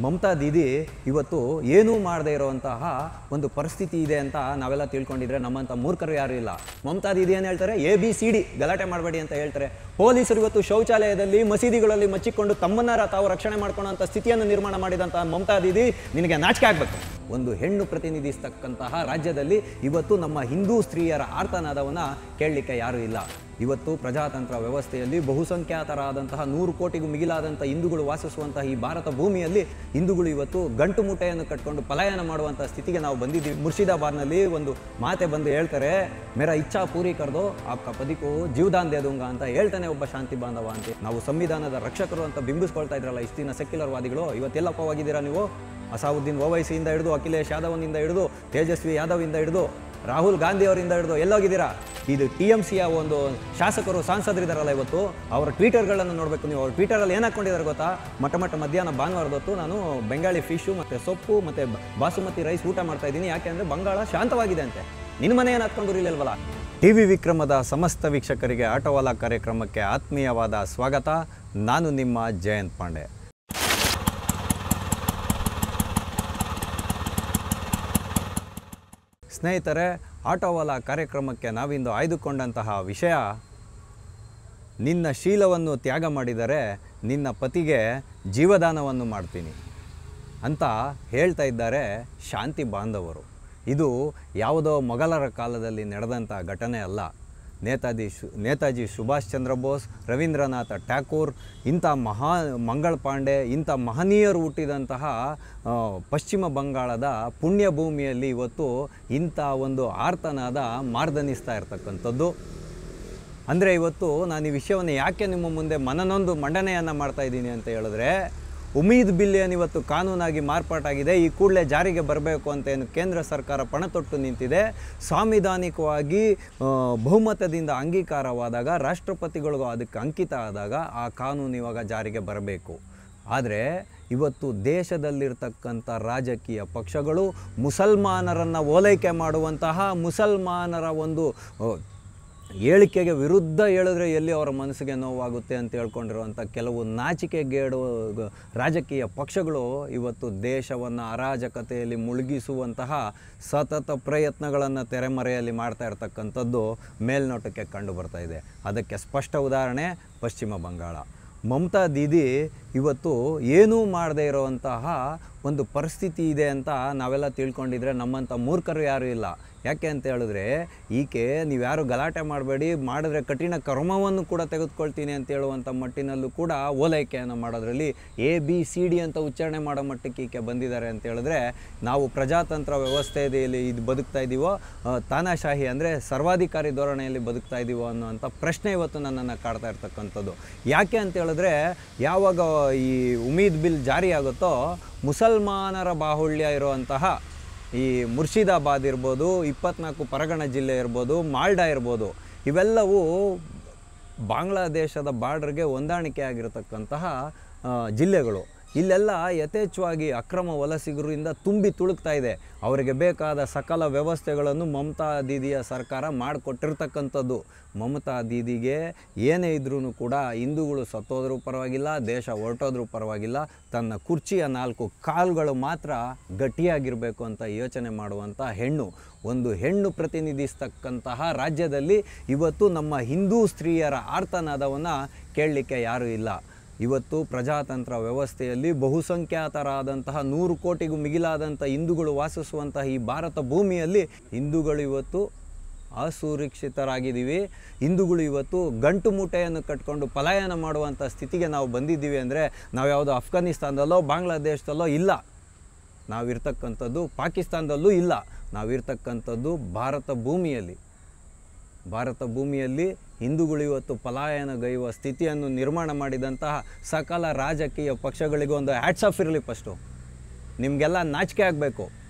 ಮಮತಾ ದೀದಿ ಇವತ್ತು ಏನೂ ಮಾಡದೇ ಇರೋವಂತಹ ಒಂದು ಪರಿಸ್ಥಿತಿ ಇದೆ ಅಂತ ನಾವೆಲ್ಲ ತಿಳ್ಕೊಂಡಿದ್ರೆ ನಮ್ಮಂಥ ಮೂರ್ಖರು ಯಾರೂ ಇಲ್ಲ. ಮಮತಾ ದೀದಿ ಏನು ಹೇಳ್ತಾರೆ, ABCD ಗಲಾಟೆ ಮಾಡಬೇಡಿ ಅಂತ ಹೇಳ್ತಾರೆ. ಪೊಲೀಸರು ಇವತ್ತು ಶೌಚಾಲಯದಲ್ಲಿ ಮಸೀದಿಗಳಲ್ಲಿ ಮಚ್ಚಿಕೊಂಡು ತಮ್ಮನ್ನ ತಾವು ರಕ್ಷಣೆ ಮಾಡ್ಕೊಳ್ಳೋಂಥ ಸ್ಥಿತಿಯನ್ನು ನಿರ್ಮಾಣ ಮಾಡಿದಂಥ ಮಮತಾ ದೀದಿ ನಿನಗೆ ನಾಚಿಕೆ ಆಗಬೇಕು. ಒಂದು ಹೆಣ್ಣು ಪ್ರತಿನಿಧಿಸ್ತಕ್ಕಂತಹ ರಾಜ್ಯದಲ್ಲಿ ಇವತ್ತು ನಮ್ಮ ಹಿಂದೂ ಸ್ತ್ರೀಯರ ಆರ್ತನಾದವನ್ನು ಕೇಳಲಿಕ್ಕೆ ಯಾರೂ ಇಲ್ಲ. ಇವತ್ತು ಪ್ರಜಾತಂತ್ರ ವ್ಯವಸ್ಥೆಯಲ್ಲಿ ಬಹುಸಂಖ್ಯಾತರಾದಂತಹ 100 ಕೋಟಿಗೂ ಮಿಗಿಲಾದಂಥ ಹಿಂದೂಗಳು ವಾಸಿಸುವಂತಹ ಈ ಭಾರತ ಭೂಮಿಯಲ್ಲಿ ಹಿಂದೂಗಳು ಇವತ್ತು ಗಂಟು ಮುಟ್ಟೆಯನ್ನು ಕಟ್ಕೊಂಡು ಪಲಾಯನ ಮಾಡುವಂಥ ಸ್ಥಿತಿಗೆ ನಾವು ಬಂದಿದ್ದೀವಿ. ಮುರ್ಷಿದಾಬಾದ್ನಲ್ಲಿ ಒಂದು ಮಾತೆ ಬಂದು ಹೇಳ್ತಾರೆ, ಮೇರಾ ಇಚ್ಛಾ ಪೂರಿ ಕರ್ದೋ ಆಪ್ಕ ಪದಿಕೋ ಜೀವದಾನ್ ದೇ ದೂಂಗಾ ಅಂತ ಹೇಳ್ತಾನೆ ಒಬ್ಬ ಶಾಂತಿ ಬಾಂಧವ ಅಂತ. ನಾವು ಸಂವಿಧಾನದ ರಕ್ಷಕರು ಅಂತ ಬಿಂಬಿಸ್ಕೊಳ್ತಾ ಇದ್ರಲ್ಲ ಇಷ್ಟು ದಿನ ಸೆಕ್ಯುಲರ್ ವಾದಿಗಳು, ಇವತ್ತೆಲ್ಲಪ್ಪವಾಗಿದ್ದೀರಾ ನೀವು? ಅಸಾವುದ್ದೀನ್ ಓವೈಸಿಯಿಂದ ಹಿಡಿದು ಅಖಿಲೇಶ್ ಯಾದವ್ನಿಂದ ಹಿಡಿದು ತೇಜಸ್ವಿ ಯಾದವಿಂದ ಹಿಡಿದು ರಾಹುಲ್ ಗಾಂಧಿ ಅವರಿಂದ ಹಿಡಿದು ಎಲ್ಲೋಗಿದ್ದೀರಾ? ಇದು TMCಯ ಒಂದು ಶಾಸಕರು ಸಾಂಸದರಿದ್ದಾರಲ್ಲ, ಇವತ್ತು ಅವರ ಟ್ವೀಟರ್ಗಳನ್ನು ನೋಡಬೇಕು ನೀವು. ಅವ್ರ ಟ್ವೀಟರಲ್ಲಿ ಏನು ಹಾಕ್ಕೊಂಡಿದ್ದಾರೆ ಗೊತ್ತಾ? ಮಧ್ಯಾಹ್ನ ಭಾನುವಾರದೊತ್ತು ನಾನು ಬೆಂಗಾಳಿ ಫಿಶು ಮತ್ತು ಸೊಪ್ಪು ಮತ್ತು ಬಾಸುಮತಿ ರೈಸ್ ಊಟ ಮಾಡ್ತಾ ಇದ್ದೀನಿ. ಯಾಕೆ ಅಂದರೆ ಬಂಗಾಳ ಶಾಂತವಾಗಿದೆ ಅಂತೆ. ನಿನ್ನ ಮನೆ ಏನು ಹಾಕ್ಕೊಂಡು ಇರಲಿಲ್ವಲ್ಲ? TV ವಿಕ್ರಮದ ಸಮಸ್ತ ವೀಕ್ಷಕರಿಗೆ ಆಟೋವಾಲಾ ಕಾರ್ಯಕ್ರಮಕ್ಕೆ ಆತ್ಮೀಯವಾದ ಸ್ವಾಗತ. ನಾನು ನಿಮ್ಮ ಜಯಂತ್ ಪಾಂಡೆ. ಸ್ನೇಹಿತರೆ, ಆಟೋವಾಲಾ ಕಾರ್ಯಕ್ರಮಕ್ಕೆ ನಾವಿಂದು ಆಯ್ದುಕೊಂಡಂತಹ ವಿಷಯ, ನಿನ್ನ ಶೀಲವನ್ನು ತ್ಯಾಗ ಮಾಡಿದರೆ ನಿನ್ನ ಪತಿಗೆ ಜೀವದಾನವನ್ನು ಮಾಡ್ತೀನಿ ಅಂತ ಹೇಳ್ತಾ ಇದ್ದಾರೆ ಶಾಂತಿ ಬಾಂಧವರು. ಇದು ಯಾವುದೋ ಮೊಘಲರ ಕಾಲದಲ್ಲಿ ನಡೆದಂಥ ಘಟನೆ ಅಲ್ಲ. ನೇತಾಜಿ ಸುಭಾಷ್ ಚಂದ್ರ ಬೋಸ್, ರವೀಂದ್ರನಾಥ ಟ್ಯಾಕೂರ್, ಇಂಥ ಮಂಗಳ್ ಪಾಂಡೆ, ಇಂಥ ಮಹನೀಯರು ಹುಟ್ಟಿದಂತಹ ಪಶ್ಚಿಮ ಬಂಗಾಳದ ಪುಣ್ಯ ಭೂಮಿಯಲ್ಲಿ ಇವತ್ತು ಇಂಥ ಒಂದು ಆರ್ತನಾದ ಮಾರ್ದನಿಸ್ತಾ ಇರ್ತಕ್ಕಂಥದ್ದು. ಅಂದರೆ ಇವತ್ತು ನಾನು ಈ ವಿಷಯವನ್ನು ಯಾಕೆ ನಿಮ್ಮ ಮುಂದೆ ಮನನೊಂದು ಮಂಡನೆಯನ್ನು ಮಾಡ್ತಾಯಿದ್ದೀನಿ ಅಂತ ಹೇಳಿದ್ರೆ, ಉಮೀದ್ ಬಿಲ್ ಏನಿವತ್ತು ಕಾನೂನಾಗಿ ಮಾರ್ಪಾಟಾಗಿದೆ, ಈ ಕೂಡಲೇ ಜಾರಿಗೆ ಬರಬೇಕು ಅಂತ ಏನು ಕೇಂದ್ರ ಸರ್ಕಾರ ಪಣತೊಟ್ಟು ನಿಂತಿದೆ. ಸಾಂವಿಧಾನಿಕವಾಗಿ ಬಹುಮತದಿಂದ ಅಂಗೀಕಾರವಾದಾಗ, ರಾಷ್ಟ್ರಪತಿಗಳಿಗೂ ಅದಕ್ಕೆ ಅಂಕಿತ ಆದಾಗ ಆ ಕಾನೂನು ಇವಾಗ ಜಾರಿಗೆ ಬರಬೇಕು. ಆದರೆ ಇವತ್ತು ದೇಶದಲ್ಲಿರ್ತಕ್ಕಂಥ ರಾಜಕೀಯ ಪಕ್ಷಗಳು ಮುಸಲ್ಮಾನರನ್ನು ಓಲೈಕೆ ಮಾಡುವಂತಹ, ಮುಸಲ್ಮಾನರ ಒಂದು ಹೇಳಿಕೆಗೆ ವಿರುದ್ಧ ಹೇಳಿದ್ರೆ ಎಲ್ಲಿ ಅವರ ಮನಸ್ಸಿಗೆ ನೋವಾಗುತ್ತೆ ಅಂತ ಹೇಳ್ಕೊಂಡಿರುವಂಥ ಕೆಲವು ನಾಚಿಕೆಗೇಡು ರಾಜಕೀಯ ಪಕ್ಷಗಳು ಇವತ್ತು ದೇಶವನ್ನು ಅರಾಜಕತೆಯಲ್ಲಿ ಮುಳುಗಿಸುವಂತಹ ಸತತ ಪ್ರಯತ್ನಗಳನ್ನು ತೆರೆಮರೆಯಲ್ಲಿ ಮಾಡ್ತಾ ಇರ್ತಕ್ಕಂಥದ್ದು ಮೇಲ್ನೋಟಕ್ಕೆ ಕಂಡು ಬರ್ತಾ ಇದೆ. ಅದಕ್ಕೆ ಸ್ಪಷ್ಟ ಉದಾಹರಣೆ ಪಶ್ಚಿಮ ಬಂಗಾಳ. ಮಮತಾ ದೀದಿ ಇವತ್ತು ಏನೂ ಮಾಡದೇ ಇರೋವಂತಹ ಒಂದು ಪರಿಸ್ಥಿತಿ ಇದೆ ಅಂತ ನಾವೆಲ್ಲ ತಿಳ್ಕೊಂಡಿದ್ರೆ ನಮ್ಮಂಥ ಮೂರ್ಖರು ಯಾರೂ ಇಲ್ಲ. ಯಾಕೆ ಅಂತ ಹೇಳಿದ್ರೆ, ಈಕೆ ನೀವ್ಯಾರು ಗಲಾಟೆ ಮಾಡಬೇಡಿ, ಮಾಡಿದ್ರೆ ಕಠಿಣ ಕರ್ಮವನ್ನು ಕೂಡ ತೆಗೆದುಕೊಳ್ತೀನಿ ಅಂತ ಹೇಳುವಂಥ ಮಟ್ಟಿನಲ್ಲೂ ಕೂಡ ಓಲೈಕೆಯನ್ನು ಮಾಡೋದ್ರಲ್ಲಿ ABCD ಅಂತ ಉಚ್ಚಾರಣೆ ಮಾಡೋ ಮಟ್ಟಕ್ಕೆ ಈಕೆ ಬಂದಿದ್ದಾರೆ ಅಂತ ಹೇಳಿದ್ರೆ, ನಾವು ಪ್ರಜಾತಂತ್ರ ವ್ಯವಸ್ಥೆಯಲ್ಲಿ ಇದು ಬದುಕ್ತಾ ಇದ್ದೀವೋ, ತಾನಾಶಾಹಿ ಅಂದರೆ ಸರ್ವಾಧಿಕಾರಿ ಧೋರಣೆಯಲ್ಲಿ ಬದುಕ್ತಾ ಇದ್ದೀವೋ ಅನ್ನೋವಂಥ ಪ್ರಶ್ನೆ ಇವತ್ತು ನನ್ನನ್ನು ಕಾಡ್ತಾ ಇರ್ತಕ್ಕಂಥದ್ದು. ಯಾಕೆ ಅಂತ ಹೇಳಿದ್ರೆ, ಯಾವಾಗ ಈ ಉಮೀದ್ ಬಿಲ್ ಜಾರಿಯಾಗುತ್ತೋ ಮುಸಲ್ಮಾನರ ಬಾಹುಳ್ಯ ಇರುವಂತಹ ಈ ಮುರ್ಷಿದಾಬಾದ್ ಇರ್ಬೋದು, 24 ಪರಗಣ ಜಿಲ್ಲೆ ಇರ್ಬೋದು, ಮಾಲ್ಡಾ ಇರ್ಬೋದು, ಇವೆಲ್ಲವೂ ಬಾಂಗ್ಲಾದೇಶದ ಬಾರ್ಡರ್ಗೆ ಹೊಂದಾಣಿಕೆ ಆಗಿರತಕ್ಕಂತಹ ಜಿಲ್ಲೆಗಳು. ಇಲ್ಲೆಲ್ಲ ಯಥೇಚ್ಛವಾಗಿ ಅಕ್ರಮ ವಲಸಿಗರಿಂದ ತುಂಬಿ ತುಳುಕ್ತಾ ಇದೆ. ಅವರಿಗೆ ಬೇಕಾದ ಸಕಲ ವ್ಯವಸ್ಥೆಗಳನ್ನು ಮಮತಾ ದೀದಿಯ ಸರ್ಕಾರ ಮಾಡಿಕೊಟ್ಟಿರ್ತಕ್ಕಂಥದ್ದು. ಮಮತಾ ದೀದಿಗೆ ಏನೇ ಇದ್ರೂ ಕೂಡ ಹಿಂದೂಗಳು ಸತ್ತೋದ್ರೂ ಪರವಾಗಿಲ್ಲ, ದೇಶ ಹೊರಟೋದ್ರೂ ಪರವಾಗಿಲ್ಲ, ತನ್ನ ಕುರ್ಚಿಯ 4 ಕಾಲುಗಳು ಮಾತ್ರ ಗಟ್ಟಿಯಾಗಿರಬೇಕು ಅಂತ ಯೋಚನೆ ಮಾಡುವಂಥ ಹೆಣ್ಣು. ಒಂದು ಹೆಣ್ಣು ಪ್ರತಿನಿಧಿಸ್ತಕ್ಕಂತಹ ರಾಜ್ಯದಲ್ಲಿ ಇವತ್ತು ನಮ್ಮ ಹಿಂದೂ ಸ್ತ್ರೀಯರ ಆರ್ತನಾದವನ್ನು ಕೇಳಲಿಕ್ಕೆ ಯಾರೂ ಇಲ್ಲ. ಇವತ್ತು ಪ್ರಜಾತಂತ್ರ ವ್ಯವಸ್ಥೆಯಲ್ಲಿ ಬಹುಸಂಖ್ಯಾತರಾದಂತಹ 100 ಕೋಟಿಗೂ ಮಿಗಿಲಾದಂಥ ಹಿಂದೂಗಳು ವಾಸಿಸುವಂತಹ ಈ ಭಾರತ ಭೂಮಿಯಲ್ಲಿ ಹಿಂದೂಗಳು ಇವತ್ತು ಅಸುರಕ್ಷಿತರಾಗಿದ್ದೀವಿ. ಹಿಂದೂಗಳು ಇವತ್ತು ಗಂಟು ಮೂಟೆಯನ್ನು ಕಟ್ಕೊಂಡು ಪಲಾಯನ ಮಾಡುವಂಥ ಸ್ಥಿತಿಗೆ ನಾವು ಬಂದಿದ್ದೀವಿ. ಅಂದರೆ ನಾವು ಯಾವುದೋ ಅಫ್ಘಾನಿಸ್ತಾನದಲ್ಲೋ ಬಾಂಗ್ಲಾದೇಶದಲ್ಲೋ ಇಲ್ಲ, ನಾವಿರ್ತಕ್ಕಂಥದ್ದು ಪಾಕಿಸ್ತಾನದಲ್ಲೂ ಇಲ್ಲ, ನಾವಿರ್ತಕ್ಕಂಥದ್ದು ಭಾರತ ಭೂಮಿಯಲ್ಲಿ ಹಿಂದೂಗಳು ಇವತ್ತು ಪಲಾಯನಗೈಯುವ ಸ್ಥಿತಿಯನ್ನು ನಿರ್ಮಾಣ ಮಾಡಿದಂತಹ ಸಕಲ ರಾಜಕೀಯ ಪಕ್ಷಗಳಿಗೂ ಒಂದು ಹ್ಯಾಟ್ಸ್ ಆಫ್ ಇರಲಿ. ಫಸ್ಟು ನಿಮಗೆಲ್ಲ ನಾಚಿಕೆ ಆಗಬೇಕು.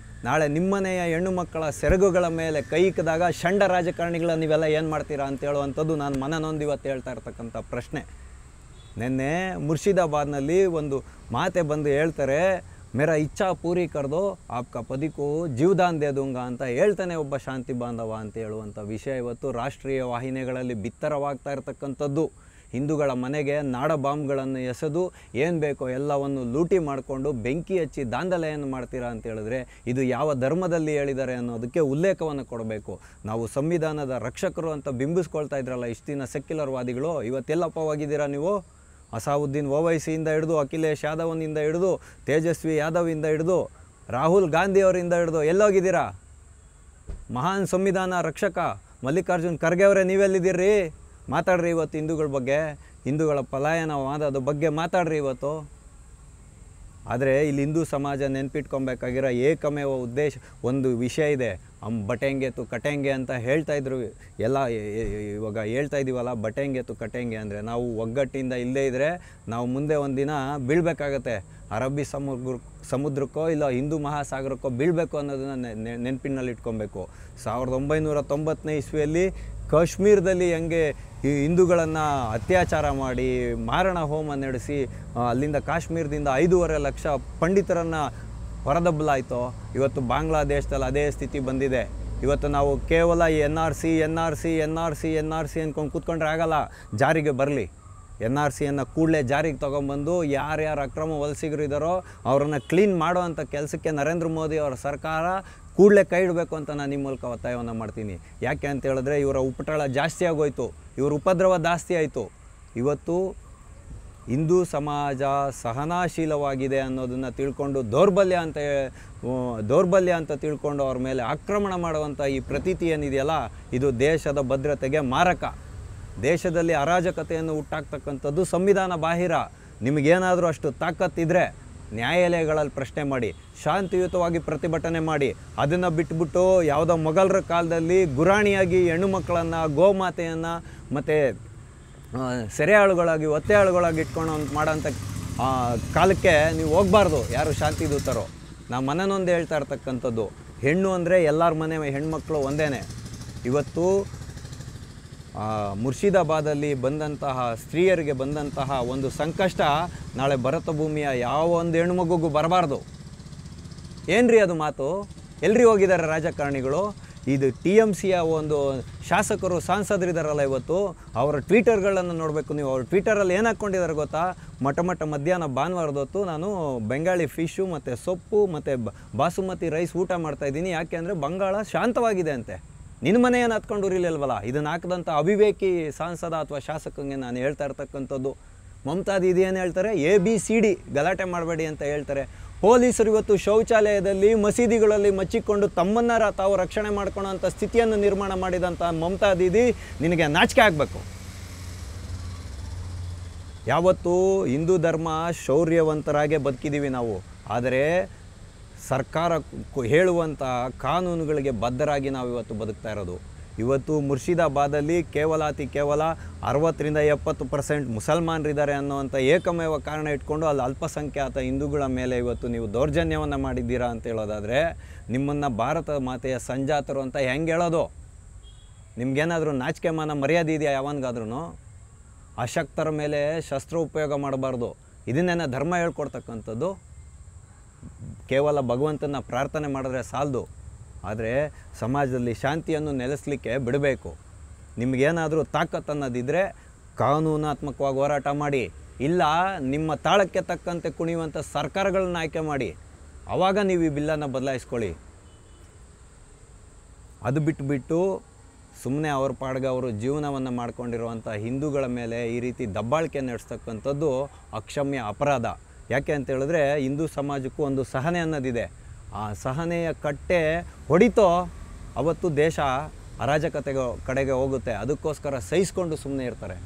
ನಾಳೆ ನಿಮ್ಮನೆಯ ಹೆಣ್ಣು ಮಕ್ಕಳ ಸೆರಗುಗಳ ಮೇಲೆ ಕೈ ಇಕ್ಕಿದಾಗ ಷಂಡ ರಾಜಕಾರಣಿಗಳ ನೀವೆಲ್ಲ ಏನು ಮಾಡ್ತೀರಾ ಅಂತ ಹೇಳುವಂಥದ್ದು ನಾನು ಮನನೊಂದು ಇವತ್ತು ಹೇಳ್ತಾ ಇರ್ತಕ್ಕಂಥ ಪ್ರಶ್ನೆ. ನಿನ್ನೆ ಮುರ್ಷಿದಾಬಾದ್ನಲ್ಲಿ ಒಂದು ಮಾತೆ ಬಂದು ಹೇಳ್ತಾರೆ, ಮೇರಾ ಇಚ್ಛಾ ಪೂರಿ ಕರ್ದೋ ಆಪ್ಕ ಪದಿಕೋ ಜೀವದಾನ್ ದೇ ದೂಂಗಾ ಅಂತ ಹೇಳ್ತಾನೆ ಒಬ್ಬ ಶಾಂತಿ ಬಾಂಧವ ಅಂತ ಹೇಳುವಂಥ ವಿಷಯ ಇವತ್ತು ರಾಷ್ಟ್ರೀಯ ವಾಹಿನಿಗಳಲ್ಲಿ ಬಿತ್ತರವಾಗ್ತಾ ಇರ್ತಕ್ಕಂಥದ್ದು. ಹಿಂದೂಗಳ ಮನೆಗೆ ನಾಡ ಬಾಂಬ್ಗಳನ್ನು ಎಸೆದು ಏನು ಬೇಕೋ ಎಲ್ಲವನ್ನು ಲೂಟಿ ಮಾಡಿಕೊಂಡು ಬೆಂಕಿ ಹಚ್ಚಿ ದಾಂಧಲೆಯನ್ನು ಮಾಡ್ತೀರಾ ಅಂತ ಹೇಳಿದ್ರೆ ಇದು ಯಾವ ಧರ್ಮದಲ್ಲಿ ಹೇಳಿದ್ದಾರೆ ಅನ್ನೋದಕ್ಕೆ ಉಲ್ಲೇಖವನ್ನು ಕೊಡಬೇಕು. ನಾವು ಸಂವಿಧಾನದ ರಕ್ಷಕರು ಅಂತ ಬಿಂಬಿಸ್ಕೊಳ್ತಾ ಇದ್ರಲ್ಲ ಇಷ್ಟು ದಿನ ಸೆಕ್ಯುಲರ್ ವಾದಿಗಳು, ಇವತ್ತೆಲ್ಲಪ್ಪವಾಗಿದ್ದೀರಾ ನೀವು? ಅಸಾವುದ್ದೀನ್ ಓವೈಸಿಯಿಂದ ಹಿಡಿದು ಅಖಿಲೇಶ್ ಯಾದವ್ನಿಂದ ಹಿಡಿದು ತೇಜಸ್ವಿ ಯಾದವಿಂದ ಹಿಡಿದು ರಾಹುಲ್ ಗಾಂಧಿಯವರಿಂದ ಹಿಡಿದು ಎಲ್ಲೋಗಿದ್ದೀರಾ? ಮಹಾನ್ ಸಂವಿಧಾನ ರಕ್ಷಕ ಮಲ್ಲಿಕಾರ್ಜುನ್ ಖರ್ಗೆ ಅವರೇ ನೀವೆಲ್ಲಿದ್ದೀರಿ? ಮಾತಾಡ್ರಿ ಇವತ್ತು ಹಿಂದೂಗಳ ಬಗ್ಗೆ, ಹಿಂದೂಗಳ ಪಲಾಯನವಾದದ ಬಗ್ಗೆ ಮಾತಾಡ್ರಿ ಇವತ್ತು. ಆದರೆ ಇಲ್ಲಿ ಹಿಂದೂ ಸಮಾಜ ನೆನ್ಪಿಟ್ಕೊಬೇಕಾಗಿರೋ ಏಕಮೇವ ಉದ್ದೇಶ ಒಂದು ವಿಷಯ ಇದೆ. ಬಟೆಂಗೆ ತು ಕಟೆಂಗೆ ಅಂತ ಹೇಳ್ತಾಯಿದ್ರು ಎಲ್ಲ. ಇವಾಗ ಹೇಳ್ತಾ ಇದ್ದೀವಲ್ಲ ಬಟೆಂಗೆ ತು ಕಟೆಂಗೆ ಅಂದರೆ ನಾವು ಒಗ್ಗಟ್ಟಿಂದ ಇಲ್ಲದೇ ಇದ್ದರೆ ನಾವು ಮುಂದೆ ಒಂದು ದಿನ ಬೀಳಬೇಕಾಗತ್ತೆ. ಅರಬ್ಬಿ ಸಮುದ್ರಕ್ಕೋ ಇಲ್ಲ ಹಿಂದೂ ಮಹಾಸಾಗರಕ್ಕೋ ಬೀಳಬೇಕು ಅನ್ನೋದನ್ನು ನೆನಪಿನಲ್ಲಿ ಇಟ್ಕೊಬೇಕು. 1990ನೇ ಇಸ್ವಿಯಲ್ಲಿ ಕಾಶ್ಮೀರದಲ್ಲಿ ಹೆಂಗೆ ಈ ಹಿಂದೂಗಳನ್ನು ಅತ್ಯಾಚಾರ ಮಾಡಿ ಮಾರಣ ಹೋಮ ನಡೆಸಿ ಅಲ್ಲಿಂದ ಕಾಶ್ಮೀರದಿಂದ 5.5 ಲಕ್ಷ ಪಂಡಿತರನ್ನು ಹೊರದಬ್ಬಲಾಯಿತೋ, ಇವತ್ತು ಬಾಂಗ್ಲಾದೇಶದಲ್ಲಿ ಅದೇ ಸ್ಥಿತಿ ಬಂದಿದೆ. ಇವತ್ತು ನಾವು ಕೇವಲ NRC ಅಂದ್ಕೊಂಡು ಕೂತ್ಕೊಂಡ್ರೆ ಆಗಲ್ಲ. ಜಾರಿಗೆ ಬರಲಿ. NRCಯನ್ನು ಕೂಡಲೇ ಜಾರಿಗೆ ತೊಗೊಂಬಂದು ಯಾರ್ಯಾರು ಅಕ್ರಮ ವಲಸಿಗರು ಇದ್ದಾರೋ ಅವರನ್ನು ಕ್ಲೀನ್ ಮಾಡೋ ಅಂಥ ಕೆಲಸಕ್ಕೆ ನರೇಂದ್ರ ಮೋದಿ ಅವರ ಸರ್ಕಾರ ಕೂಡಲೇ ಕೈ ಇಡಬೇಕು ಅಂತ ನಾನು ನಿಮ್ಮ ಮೂಲಕ ಒತ್ತಾಯವನ್ನು ಮಾಡ್ತೀನಿ. ಯಾಕೆ ಅಂತ ಹೇಳಿದ್ರೆ ಇವರ ಉಪಟಳ ಜಾಸ್ತಿ ಆಗೋಯ್ತು, ಇವ್ರ ಉಪದ್ರವ ಜಾಸ್ತಿ ಆಯಿತು. ಇವತ್ತು ಹಿಂದೂ ಸಮಾಜ ಸಹನಾಶೀಲವಾಗಿದೆ ಅನ್ನೋದನ್ನು ತಿಳ್ಕೊಂಡು ದೌರ್ಬಲ್ಯ ಅಂತ ತಿಳ್ಕೊಂಡು ಅವ್ರ ಮೇಲೆ ಆಕ್ರಮಣ ಮಾಡುವಂಥ ಈ ಪ್ರತೀತಿ ಏನಿದೆಯಲ್ಲ ಇದು ದೇಶದ ಭದ್ರತೆಗೆ ಮಾರಕ. ದೇಶದಲ್ಲಿ ಅರಾಜಕತೆಯನ್ನು ಹುಟ್ಟಾಕ್ತಕ್ಕಂಥದ್ದು ಸಂವಿಧಾನ ಬಾಹಿರ. ನಿಮಗೇನಾದರೂ ಅಷ್ಟು ತಾಕತ್ತಿದ್ರೆ ನ್ಯಾಯಾಲಯಗಳಲ್ಲಿ ಪ್ರಶ್ನೆ ಮಾಡಿ, ಶಾಂತಿಯುತವಾಗಿ ಪ್ರತಿಭಟನೆ ಮಾಡಿ. ಅದನ್ನು ಬಿಟ್ಬಿಟ್ಟು ಯಾವುದೋ ಮೊಘಲರ ಕಾಲದಲ್ಲಿ ಗುರಾಣಿಯಾಗಿ ಹೆಣ್ಣು ಮಕ್ಕಳನ್ನು ಗೋಮಾತೆಯನ್ನು ಮತ್ತು ಸೆರೆಯಾಳುಗಳಾಗಿ ಒತ್ತೆಯಾಳುಗಳಾಗಿ ಇಟ್ಕೊಂಡು ಮಾಡೋಂಥ ಕಾಲಕ್ಕೆ ನೀವು ಹೋಗಬಾರ್ದು. ಯಾರು ಶಾಂತಿ ದೂತರೋ ನಾವು ಮನನೊಂದು ಹೇಳ್ತಾ ಇರ್ತಕ್ಕಂಥದ್ದು, ಹೆಣ್ಣು ಅಂದರೆ ಎಲ್ಲರ ಮನೆ ಹೆಣ್ಮಕ್ಳು ಒಂದೇ. ಇವತ್ತು ಮುರ್ಷಿದಾಬಾದಲ್ಲಿ ಬಂದಂತಹ ಸ್ತ್ರೀಯರಿಗೆ ಬಂದಂತಹ ಒಂದು ಸಂಕಷ್ಟ ನಾಳೆ ಭರತ ಭೂಮಿಯ ಯಾವ ಒಂದು ಹೆಣ್ಮಗುಗೂ ಬರಬಾರ್ದು. ಏನ್ರಿ ಅದು ಮಾತು? ಎಲ್ರಿ ಹೋಗಿದ್ದಾರೆ ರಾಜಕಾರಣಿಗಳು? ಇದು TMCಯ ಒಂದು ಶಾಸಕರು ಸಾಂಸದರಿದ್ದಾರಲ್ಲ ಇವತ್ತು, ಅವರ ಟ್ವೀಟರ್ಗಳನ್ನು ನೋಡಬೇಕು ನೀವು. ಅವ್ರ ಟ್ವೀಟರಲ್ಲಿ ಏನು ಹಾಕ್ಕೊಂಡಿದ್ದಾರೆ ಗೊತ್ತಾ? ಮಧ್ಯಾಹ್ನ ಭಾನುವಾರದ ಹೊತ್ತು ನಾನು ಬೆಂಗಾಳಿ ಫಿಶ್ಶು ಮತ್ತು ಸೊಪ್ಪು ಮತ್ತು ಬಾಸುಮತಿ ರೈಸ್ ಊಟ ಮಾಡ್ತಾಯಿದ್ದೀನಿ. ಯಾಕೆ ಅಂದರೆ ಬಂಗಾಳ ಶಾಂತವಾಗಿದೆ ಅಂತೆ. ನಿನ್ನ ಮನೆಯನ್ನು ಹತ್ಕೊಂಡು ಉರಿಲಿಲ್ವಲ್ಲ? ಇದನ್ನು ಹಾಕಿದಂಥ ಅವಿವೇಕಿ ಸಾಂಸದ ಅಥವಾ ಶಾಸಕಂಗೆ ನಾನು ಹೇಳ್ತಾ ಇರ್ತಕ್ಕಂಥದ್ದು. ಮಮತಾ ದೀದಿ ಏನು ಹೇಳ್ತಾರೆ? ABCD ಗಲಾಟೆ ಮಾಡಬೇಡಿ ಅಂತ ಹೇಳ್ತಾರೆ. ಪೊಲೀಸರು ಇವತ್ತು ಶೌಚಾಲಯದಲ್ಲಿ ಮಸೀದಿಗಳಲ್ಲಿ ಮಚ್ಚಿಕೊಂಡು ತಮ್ಮನ್ನ ತಾವು ರಕ್ಷಣೆ ಮಾಡ್ಕೊಳ್ಳೋ ಅಂಥ ಸ್ಥಿತಿಯನ್ನು ನಿರ್ಮಾಣ ಮಾಡಿದಂಥ ಮಮತಾ ದೀದಿ ನಿನಗೆ ನಾಚಿಕೆ ಆಗಬೇಕು. ಯಾವತ್ತೂ ಹಿಂದೂ ಧರ್ಮ ಶೌರ್ಯವಂತರಾಗೇ ಬದುಕಿದ್ದೀವಿ ನಾವು. ಆದರೆ ಸರ್ಕಾರ ಹೇಳುವಂಥ ಕಾನೂನುಗಳಿಗೆ ಬದ್ಧರಾಗಿ ನಾವು ಇವತ್ತು ಬದುಕ್ತಾ ಇರೋದು. ಇವತ್ತು ಮುರ್ಷಿದಾಬಾದಲ್ಲಿ ಕೇವಲ 60-70% ಮುಸಲ್ಮಾನರಿದ್ದಾರೆ ಅನ್ನೋವಂಥ ಏಕಮೇವ ಕಾರಣ ಇಟ್ಕೊಂಡು ಅಲ್ಲಿ ಅಲ್ಪಸಂಖ್ಯಾತ ಹಿಂದೂಗಳ ಮೇಲೆ ಇವತ್ತು ನೀವು ದೌರ್ಜನ್ಯವನ್ನು ಮಾಡಿದ್ದೀರಾ ಅಂತ ಹೇಳೋದಾದರೆ ನಿಮ್ಮನ್ನು ಭಾರತ ಮಾತೆಯ ಸಂಜಾತರು ಅಂತ ಹೆಂಗೆ ಹೇಳೋದು? ನಿಮ್ಗೇನಾದರೂ ನಾಚಿಕೆ ಮಾನ ಮರ್ಯಾದೆ ಇದೆಯಾ ಯಾವನ್ಗಾದ್ರೂ? ಅಶಕ್ತರ ಮೇಲೆ ಶಸ್ತ್ರ ಉಪಯೋಗ ಮಾಡಬಾರ್ದು. ಇದನ್ನೇನ ಧರ್ಮ ಹೇಳ್ಕೊಡ್ತಕ್ಕಂಥದ್ದು? ಕೇವಲ ಭಗವಂತನ ಪ್ರಾರ್ಥನೆ ಮಾಡಿದ್ರೆ ಸಾಲದು, ಆದರೆ ಸಮಾಜದಲ್ಲಿ ಶಾಂತಿಯನ್ನು ನೆಲೆಸಲಿಕ್ಕೆ ಬಿಡಬೇಕು. ನಿಮಗೇನಾದರೂ ತಾಕತ್ತು ಅನ್ನೋದಿದ್ದರೆ ಕಾನೂನಾತ್ಮಕವಾಗಿ ಹೋರಾಟ ಮಾಡಿ, ಇಲ್ಲ ನಿಮ್ಮ ತಾಳಕ್ಕೆ ತಕ್ಕಂತೆ ಕುಣಿಯುವಂಥ ಸರ್ಕಾರಗಳನ್ನ ಆಯ್ಕೆ ಮಾಡಿ, ಆವಾಗ ನೀವು ಈ ಬಿಲ್ಲನ್ನು ಬದಲಾಯಿಸ್ಕೊಳ್ಳಿ. ಅದು ಬಿಟ್ಟು ಸುಮ್ಮನೆ ಅವ್ರ ಪಾಡ್ಗೆ ಅವರು ಜೀವನವನ್ನು ಮಾಡ್ಕೊಂಡಿರುವಂಥ ಹಿಂದೂಗಳ ಮೇಲೆ ಈ ರೀತಿ ದಬ್ಬಾಳಿಕೆ ನಡೆಸ್ತಕ್ಕಂಥದ್ದು ಅಕ್ಷಮ್ಯ ಅಪರಾಧ. ಯಾಕೆ ಅಂತ ಹೇಳಿದ್ರೆ ಹಿಂದೂ ಸಮಾಜಕ್ಕೂ ಒಂದು ಸಹನೆ ಅನ್ನೋದಿದೆ. ಆ ಸಹನೆಯ ಕಟ್ಟೆ ಹೊಡಿತೋ ಅವತ್ತು ದೇಶ ಅರಾಜಕತೆಗೆ ಕಡೆಗೆ ಹೋಗುತ್ತೆ. ಅದಕ್ಕೋಸ್ಕರ ಸಹಿಸ್ಕೊಂಡು ಸುಮ್ಮನೆ ಇರ್ತಾರೆ.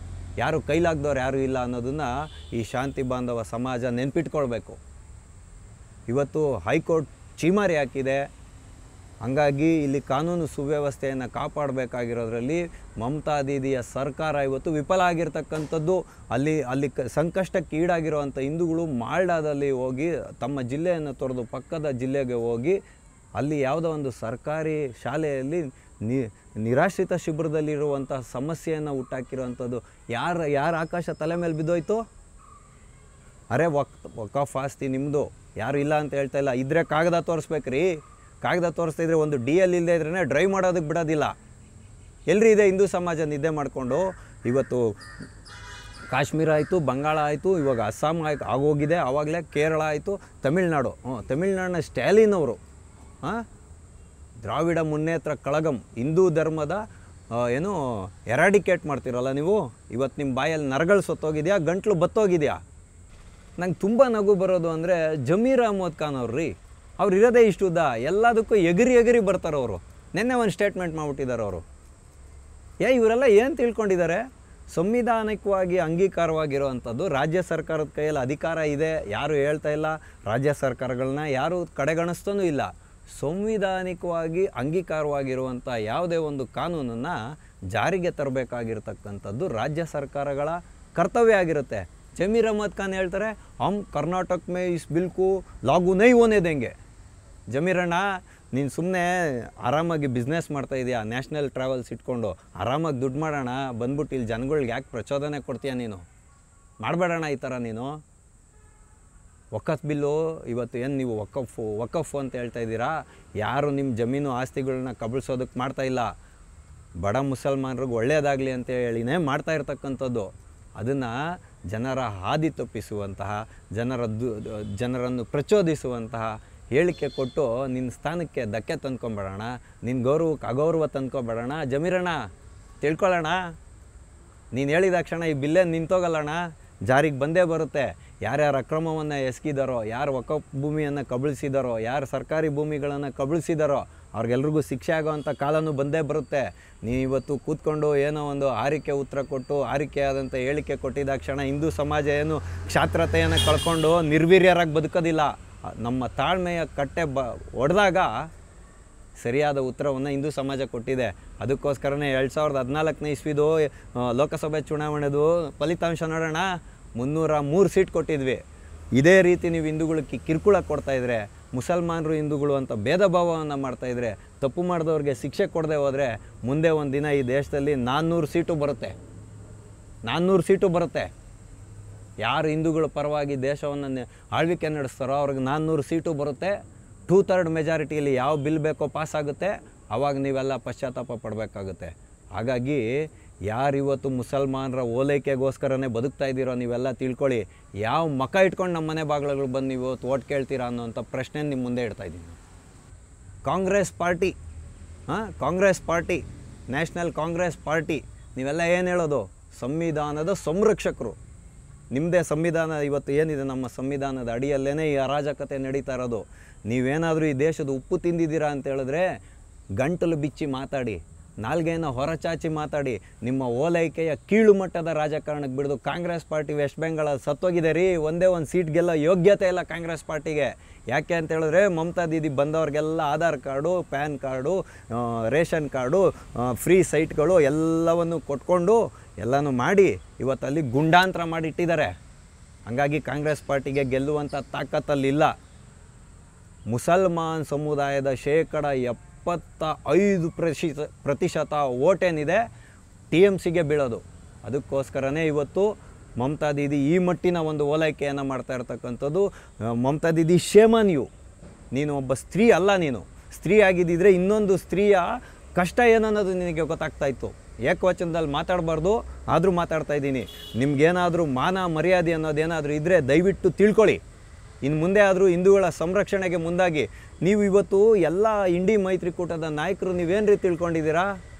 ಯಾರು ಕೈಲಾಗ್ದವ್ರು ಯಾರೂ ಇಲ್ಲ ಅನ್ನೋದನ್ನು ಈ ಶಾಂತಿ ಬಾಂಧವ ಸಮಾಜ ನೆನ್ಪಿಟ್ಕೊಳ್ಬೇಕು. ಇವತ್ತು ಹೈಕೋರ್ಟ್ ಚೀಮಾರಿ ಹಾಕಿದೆ. ಹಾಗಾಗಿ ಇಲ್ಲಿ ಕಾನೂನು ಸುವ್ಯವಸ್ಥೆಯನ್ನು ಕಾಪಾಡಬೇಕಾಗಿರೋದ್ರಲ್ಲಿ ಮಮತಾ ದೀದಿಯ ಸರ್ಕಾರ ಇವತ್ತು ವಿಫಲ ಆಗಿರ್ತಕ್ಕಂಥದ್ದು. ಅಲ್ಲಿ ಸಂಕಷ್ಟಕ್ಕೆ ಈಡಾಗಿರುವಂಥ ಹಿಂದೂಗಳು ಮಾಲ್ಡಾದಲ್ಲಿ ಹೋಗಿ ತಮ್ಮ ಜಿಲ್ಲೆಯನ್ನು ತೊರೆದು ಪಕ್ಕದ ಜಿಲ್ಲೆಗೆ ಹೋಗಿ ಅಲ್ಲಿ ಯಾವುದೋ ಒಂದು ಸರ್ಕಾರಿ ಶಾಲೆಯಲ್ಲಿ ನಿರಾಶ್ರಿತ ಶಿಬಿರದಲ್ಲಿರುವಂಥ ಸಮಸ್ಯೆಯನ್ನು ಹುಟ್ಟಾಕಿರುವಂಥದ್ದು. ಯಾರ ಆಕಾಶ ತಲೆ ಮೇಲೆ ಬಿದ್ದೋಯ್ತು? ಅರೆ ವಕಾಫ್ ಆಸ್ತಿ ನಿಮ್ಮದು, ಯಾರು ಇಲ್ಲ ಅಂತ ಹೇಳ್ತಾ ಇಲ್ಲ. ಇದ್ರೆ ಕಾಗದ ತೋರಿಸ್ಬೇಕ್ರಿ. ಕಾಗದ ತೋರಿಸ್ತಾ ಇದ್ರೆ ಒಂದು DL ಇಲ್ಲದೆ ಇದ್ರೇ ಡ್ರೈವ್ ಮಾಡೋದಕ್ಕೆ ಬಿಡೋದಿಲ್ಲ. ಎಲ್ರಿ ಇದೆ ಹಿಂದೂ ಸಮಾಜ ನಿದ್ದೆ ಮಾಡಿಕೊಂಡು ಇವತ್ತು ಕಾಶ್ಮೀರ ಆಯಿತು, ಬಂಗಾಳ ಆಯಿತು, ಇವಾಗ ಅಸ್ಸಾಂ ಆಗೋಗಿದೆ, ಆವಾಗಲೇ ಕೇರಳ ಆಯಿತು, ತಮಿಳ್ನಾಡು. ತಮಿಳ್ನಾಡಿನ ಸ್ಟ್ಯಾಲಿನ್ ಅವರು ದ್ರಾವಿಡ ಮುನ್ನೇತ್ರ ಕಳಗಂ ಹಿಂದೂ ಧರ್ಮದ ಏನು ಎರಾಡಿಕೇಟ್ ಮಾಡ್ತೀರಲ್ಲ ನೀವು. ಇವತ್ತು ನಿಮ್ಮ ಬಾಯಲ್ಲಿ ನರಗಳು ಸತ್ತೋಗಿದೆಯಾ, ಗಂಟ್ಲು ಬತ್ತೋಗಿದೆಯಾ? ನಂಗೆ ತುಂಬ ನಗು ಬರೋದು ಅಂದರೆ ಜಮೀರ್ ಅಹ್ಮದ್ ಖಾನ್ ಅವ್ರು ರೀ. ಅವ್ರು ಇರೋದೇ ಇಷ್ಟುದ್ದ, ಎಲ್ಲದಕ್ಕೂ ಎಗರಿ ಬರ್ತಾರೆ ಅವರು. ನಿನ್ನೆ ಒಂದು ಸ್ಟೇಟ್ಮೆಂಟ್ ಮಾಡಿಬಿಟ್ಟಿದ್ದಾರೆ ಅವರು. ಇವರೆಲ್ಲ ಏನು ತಿಳ್ಕೊಂಡಿದ್ದಾರೆ? ಸಂವಿಧಾನಿಕವಾಗಿ ಅಂಗೀಕಾರವಾಗಿರುವಂಥದ್ದು ರಾಜ್ಯ ಸರ್ಕಾರದ ಕೈಯಲ್ಲಿ ಅಧಿಕಾರ ಇದೆ, ಯಾರು ಹೇಳ್ತಾ ಇಲ್ಲ. ರಾಜ್ಯ ಸರ್ಕಾರಗಳನ್ನ ಯಾರು ಕಡೆಗಣಿಸ್ತಾನೂ ಇಲ್ಲ. ಸಂವಿಧಾನಿಕವಾಗಿ ಅಂಗೀಕಾರವಾಗಿರುವಂಥ ಯಾವುದೇ ಒಂದು ಕಾನೂನನ್ನು ಜಾರಿಗೆ ತರಬೇಕಾಗಿರ್ತಕ್ಕಂಥದ್ದು ರಾಜ್ಯ ಸರ್ಕಾರಗಳ ಕರ್ತವ್ಯ ಆಗಿರುತ್ತೆ. ಜಮೀರ್ ಅಹ್ಮದ್ ಖಾನ್ ಹೇಳ್ತಾರೆ, ಕರ್ನಾಟಕ ಮೇ ಇಸ್ ಬಿಲ್ಕು ಲಾಗು ನೈ ಹೋನೆ ದೇಂಗೆ. ಜಮೀರಣ್ಣ, ನೀನು ಸುಮ್ಮನೆ ಆರಾಮಾಗಿ ಬಿಸ್ನೆಸ್ ಮಾಡ್ತಾಯಿದ್ಯಾ, ನ್ಯಾಷನಲ್ ಟ್ರಾವೆಲ್ಸ್ ಇಟ್ಕೊಂಡು ಆರಾಮಾಗಿ ದುಡ್ಡು ಮಾಡೋಣ, ಬಂದ್ಬಿಟ್ಟು ಇಲ್ಲಿ ಜನಗಳ್ಗೆ ಯಾಕೆ ಪ್ರಚೋದನೆ ಕೊಡ್ತೀಯ? ನೀನು ಮಾಡಬೇಡಣ ಈ ಥರ. ನೀನು ವಕಫ್ ಬಿಲ್ಲು ಇವತ್ತು ಏನು ನೀವು ವಕಫ್ ಅಂತ ಹೇಳ್ತಾ ಇದ್ದೀರಾ? ಯಾರು ನಿಮ್ಮ ಜಮೀನು ಆಸ್ತಿಗಳನ್ನ ಕಬಳಿಸೋದಕ್ಕೆ ಮಾಡ್ತಾಯಿಲ್ಲ. ಬಡ ಮುಸಲ್ಮಾನರಿಗೆ ಒಳ್ಳೆಯದಾಗಲಿ ಅಂತ ಹೇಳಿನೇ ಮಾಡ್ತಾ ಇರ್ತಕ್ಕಂಥದ್ದು. ಅದನ್ನು ಜನರ ಹಾದಿ ತಪ್ಪಿಸುವಂತಹ, ಜನರನ್ನು ಪ್ರಚೋದಿಸುವಂತಹ ಹೇಳಿಕೆ ಕೊಟ್ಟು ನಿನ್ನ ಸ್ಥಾನಕ್ಕೆ ಧಕ್ಕೆ ತಂದ್ಕೊಂಬೇಡೋಣ, ನಿನ್ನ ಗೌರವಕ್ಕೆ ಅಗೌರವ ತಂದ್ಕೊಬೇಡೋಣ. ಜಮೀರಣ್ಣ, ತಿಳ್ಕೊಳ್ಳೋಣ. ನೀನು ಹೇಳಿದ ಕ್ಷಣ ಈ ಬಿಲ್ಲೇ ನಿಂತೋಗಲ್ಲಣ್ಣ, ಜಾರಿಗೆ ಬಂದೇ ಬರುತ್ತೆ. ಯಾರ್ಯಾರು ಅಕ್ರಮವನ್ನು ಎಸಗಿದಾರೋ, ಯಾರು ವಕಫ್ ಭೂಮಿಯನ್ನು ಕಬಳಿಸಿದಾರೋ, ಯಾರು ಸರ್ಕಾರಿ ಭೂಮಿಗಳನ್ನು ಕಬಳಿಸಿದಾರೋ ಅವ್ರಿಗೆಲ್ರಿಗೂ ಶಿಕ್ಷೆ ಆಗೋವಂಥ ಕಾಲನೂ ಬಂದೇ ಬರುತ್ತೆ. ನೀವಿವತ್ತು ಕೂತ್ಕೊಂಡು ಏನೋ ಒಂದು ಆರಿಕೆ ಉತ್ತರ ಕೊಟ್ಟು ಆರಿಕೆಯಾದಂಥ ಹೇಳಿಕೆ ಕೊಟ್ಟಿದ್ದ ಕ್ಷಣ ಹಿಂದೂ ಸಮಾಜ ಏನು ಕ್ಷಾತ್ರತೆಯನ್ನು ಕಳ್ಕೊಂಡು ನಿರ್ವೀರ್ಯರಾಗಿ ಬದುಕೋದಿಲ್ಲ. ನಮ್ಮ ತಾಳ್ಮೆಯ ಕಟ್ಟೆ ಒಡೆದಾಗ ಸರಿಯಾದ ಉತ್ತರವನ್ನು ಹಿಂದೂ ಸಮಾಜ ಕೊಟ್ಟಿದೆ. ಅದಕ್ಕೋಸ್ಕರನೇ 2014ನೇ ಇಸ್ವಿದು ಲೋಕಸಭೆ ಚುನಾವಣೆದು ಫಲಿತಾಂಶ ನೋಡೋಣ, 303 ಸೀಟ್ ಕೊಟ್ಟಿದ್ವಿ. ಇದೇ ರೀತಿ ನೀವು ಹಿಂದೂಗಳಿಗೆ ಕಿರುಕುಳ ಕೊಡ್ತಾಯಿದ್ರೆ, ಮುಸಲ್ಮಾನರು ಹಿಂದೂಗಳು ಅಂತ ಭೇದ ಭಾವವನ್ನು ಮಾಡ್ತಾಯಿದ್ರೆ, ತಪ್ಪು ಮಾಡಿದವ್ರಿಗೆ ಶಿಕ್ಷೆ ಕೊಡದೆ ಹೋದರೆ ಮುಂದೆ ಒಂದು ದಿನ ಈ ದೇಶದಲ್ಲಿ 400 ಸೀಟು ಬರುತ್ತೆ. 400 ಸೀಟು ಬರುತ್ತೆ. ಯಾರು ಹಿಂದೂಗಳ ಪರವಾಗಿ ದೇಶವನ್ನು ಆಳ್ವಿಕೆ ನಡೆಸ್ತಾರೋ ಅವ್ರಿಗೆ 400 ಸೀಟು ಬರುತ್ತೆ. 2/3 ಮೆಜಾರಿಟಿಯಲ್ಲಿ ಯಾವ ಬಿಲ್ ಬೇಕೋ ಪಾಸ್ ಆಗುತ್ತೆ. ಆವಾಗ ನೀವೆಲ್ಲ ಪಶ್ಚಾತ್ತಾಪ ಪಡಬೇಕಾಗುತ್ತೆ. ಹಾಗಾಗಿ ಯಾರಿವತ್ತು ಮುಸಲ್ಮಾನರ ಓಲೈಕೆಗೋಸ್ಕರನೇ ಬದುಕ್ತಾ ಇದ್ದೀರೋ ನೀವೆಲ್ಲ ತಿಳ್ಕೊಳ್ಳಿ. ಯಾವ ಮಕ ಇಟ್ಕೊಂಡು ನಮ್ಮ ಮನೆ ಬಾಗಿಲುಗಳು ಬಂದು ನೀವು ಓಟ್ ಕೇಳ್ತೀರಾ ಅನ್ನೋಂಥ ಪ್ರಶ್ನೆ ನಿಮ್ಮ ಮುಂದೆ ಇಡ್ತಾಯಿದ್ದೀನಿ. Congress party national Congress party ನೀವೆಲ್ಲ ಏನು ಹೇಳೋದು? ಸಂವಿಧಾನದ ಸಂರಕ್ಷಕರು. ನಿಮ್ಮದೇ ಸಂವಿಧಾನ ಇವತ್ತು ಏನಿದೆ, ನಮ್ಮ ಸಂವಿಧಾನದ ಅಡಿಯಲ್ಲೇ ಈ ಅರಾಜಕತೆ ನಡೀತಾ ಇರೋದು. ನೀವೇನಾದರೂ ಈ ದೇಶದ ಉಪ್ಪು ತಿಂದಿದ್ದೀರಾ ಅಂತ ಹೇಳಿದ್ರೆ ಗಂಟಲು ಬಿಚ್ಚಿ ಮಾತಾಡಿ, ನಾಲ್ಗೆಯನ್ನು ಹೊರಚಾಚಿ ಮಾತಾಡಿ. ನಿಮ್ಮ ಓಲೈಕೆಯ ಕೀಳು ಮಟ್ಟದ ರಾಜಕಾರಣಕ್ಕೆ ಬಿಡೋದು. ಕಾಂಗ್ರೆಸ್ ಪಾರ್ಟಿ ವೆಸ್ಟ್ ಬೆಂಗಾಳಲ್ಲಿ ಸತ್ತೋಗಿದೆ ರೀ. ಒಂದೇ ಒಂದು ಸೀಟ್ ಗೆಲ್ಲೋ ಯೋಗ್ಯತೆ ಇಲ್ಲ ಕಾಂಗ್ರೆಸ್ ಪಾರ್ಟಿಗೆ. ಯಾಕೆ ಅಂತ ಹೇಳಿದ್ರೆ ಮಮತಾ ದೀದಿ ಬಂದವ್ರಿಗೆಲ್ಲ Aadhaar card, PAN card, ration card, free ಸೈಟ್ಗಳು ಎಲ್ಲವನ್ನು ಕೊಟ್ಕೊಂಡು ಎಲ್ಲನೂ ಮಾಡಿ ಇವತ್ತಲ್ಲಿ ಗುಂಡಾಂತರ ಮಾಡಿ ಇಟ್ಟಿದ್ದಾರೆ. ಹಾಗಾಗಿ ಕಾಂಗ್ರೆಸ್ ಪಾರ್ಟಿಗೆ ಗೆಲ್ಲುವಂಥ ತಾಕತ್ತಲ್ಲಿಲ್ಲ. ಮುಸಲ್ಮಾನ್ ಸಮುದಾಯದ 75% ಓಟೇನಿದೆ TMCಗೆ ಬೀಳೋದು. ಅದಕ್ಕೋಸ್ಕರನೇ ಇವತ್ತು ಮಮತಾ ದೀದಿ ಈ ಮಟ್ಟಿನ ಒಂದು ಓಲೈಕೆಯನ್ನು ಮಾಡ್ತಾ ಇರ್ತಕ್ಕಂಥದ್ದು. ಮಮತಾ ದೀದಿ ಶೇಮನ್ ಯು. ನೀನು ಒಬ್ಬ ಸ್ತ್ರೀ ಅಲ್ಲ. ನೀನು ಸ್ತ್ರೀ ಆಗಿದ್ದಿದ್ರೆ ಇನ್ನೊಂದು ಸ್ತ್ರೀಯ ಕಷ್ಟ ಏನನ್ನೋದು ನಿನಗೆ ಗೊತ್ತಾಗ್ತಾಯಿತ್ತು. ಏಕವಚನದಲ್ಲಿ ಮಾತಾಡಬಾರ್ದು, ಆದರೂ ಮಾತಾಡ್ತಾ ಇದ್ದೀನಿ. ನಿಮ್ಗೇನಾದರೂ ಮಾನ ಮರ್ಯಾದೆ ಅನ್ನೋದೇನಾದರೂ ಇದ್ದರೆ ದಯವಿಟ್ಟು ತಿಳ್ಕೊಳ್ಳಿ. ಇನ್ನು ಮುಂದೆ ಆದರೂ ಹಿಂದೂಗಳ ಸಂರಕ್ಷಣೆಗೆ ಮುಂದಾಗಿ. ನೀವು ಇವತ್ತು ಎಲ್ಲ ಇಂಡಿ ಮೈತ್ರಿಕೂಟದ ನಾಯಕರು ನೀವೇನು ರೀತಿ ತಿಳ್ಕೊಂಡಿದ್ದೀರಾ?